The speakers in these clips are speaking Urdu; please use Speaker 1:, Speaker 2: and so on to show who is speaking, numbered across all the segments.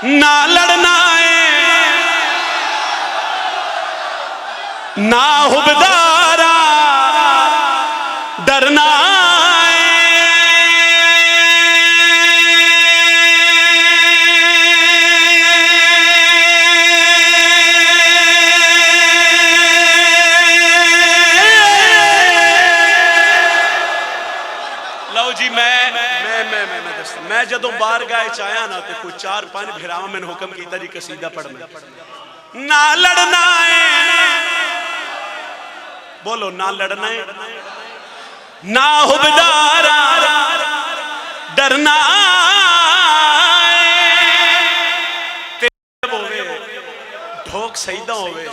Speaker 1: نہ لڑنا ہے نہ حبدارا ڈرنا میں جدوں بار گائے چاہیا نا تے کوئی 4-5 بھیراواں میں نے حکم کیتا جی قصیدہ پڑھنا نہ لڑنا ہے بولو نہ لڑنا ہے نہ حبدارا ڈرنا تے ہوئے ڈھوک سیدہ ہوئے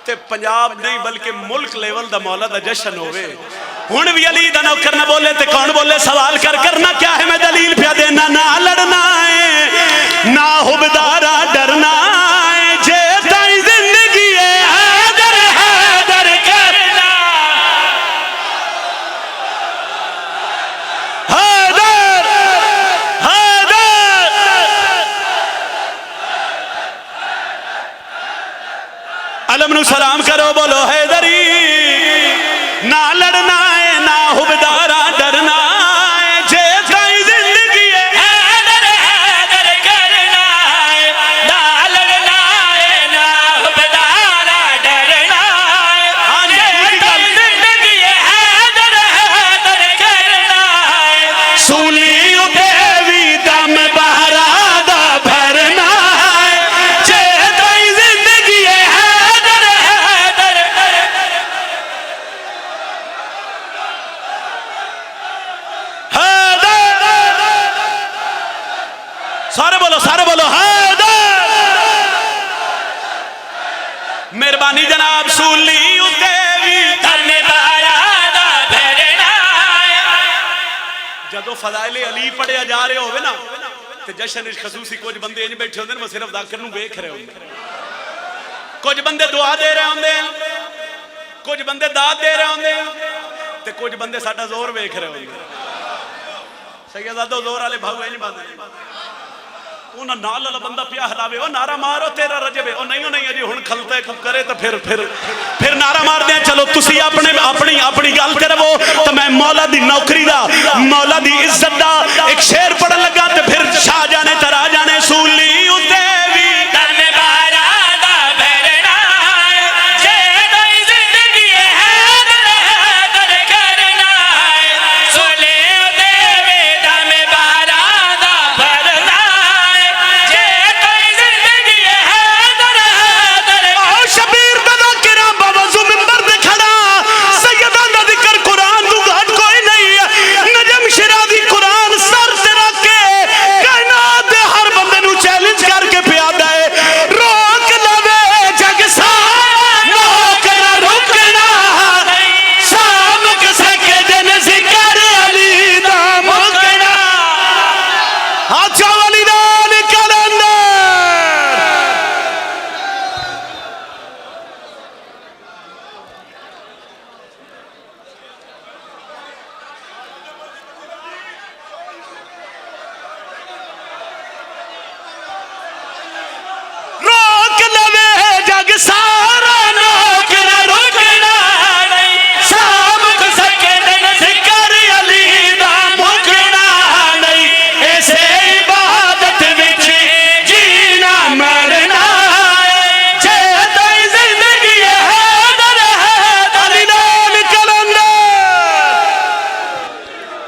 Speaker 1: تے پنجاب نہیں بلکہ ملک لیول دا مولا دا جشن ہوئے ہن بھی علی دا نوکر نہ بولے تے کون بولے سوال کرنا کیا ہے میں دلیل پہ دینا نہ لڑنا ہے نہ حبدارا ڈرنا ہے جے تائی زندگی ہے حیدر حیدر کرنا حیدر حیدر علم نو سلام کرو بولو حیدری نہ لڑنا ہے نہ حبدارا ڈرنا ہے جے تائی زندگی ہے حیدر حیدر کرنا ہے نہ لڑنا ہے نہ حبدارا ڈرنا ہے جے تائی زندگی ہے حیدر حیدر کرنا ہے سولی دیوی دم بہرا دا بھرنا ہے جے تائی زندگی ہے حیدر حیدر سارے بولو حیدر مہربانی جناب سولی دیوی دم بہرا دا بھرنا جدو فضائل علی پڑھیا جا رہے ہوئے نا تے جشن خصوصی کچھ بندے انج بیٹھے ہوندے میں صرف ذاکر نو ویکھ رہے ہوندے کچھ بندے دعا دے رہے ہوندے کچھ بندے داد دے رہے ہوندے تے کچھ بندے ساڈا زور ویکھ رہے ہوندے سیدادو زور والے بھاؤ انج باندھے انہاں نال والا بندہ پیا ہلاوے او نعرہ مارو تیرا رجبے او نہیں اجی ہن کھلتا ہے کرے تو پھر نعرہ مار دیں چلو تسی اپنی گل کرو تو میں مولا دی نوکری دا مولا دی عزت دا ایک شعر پڑھن لگا تے پھر شاہ جانے ترا جانے سولی دیوی دم بہرا دا بھرنا جے تائی زندگی ہے حیدر حیدر کرنا سولی دیوی دم بہرا دا بھرنا شبیر بدا کرا باوضو ممبر دے کھڑا سیدہ دا ذکر قرآن دو گھٹ کوئی نہیں ہے نجم شرازی قرآن سر سے رکھ کے کائنات دے ہر بندے نو چیلنج کر کے پیادا ہے روک لوے جگ سار روک نہ رکنا سامک سکے دن ذکر علی دا مکنا ہاتھوں والی نال کلندر روک لوے جگ سار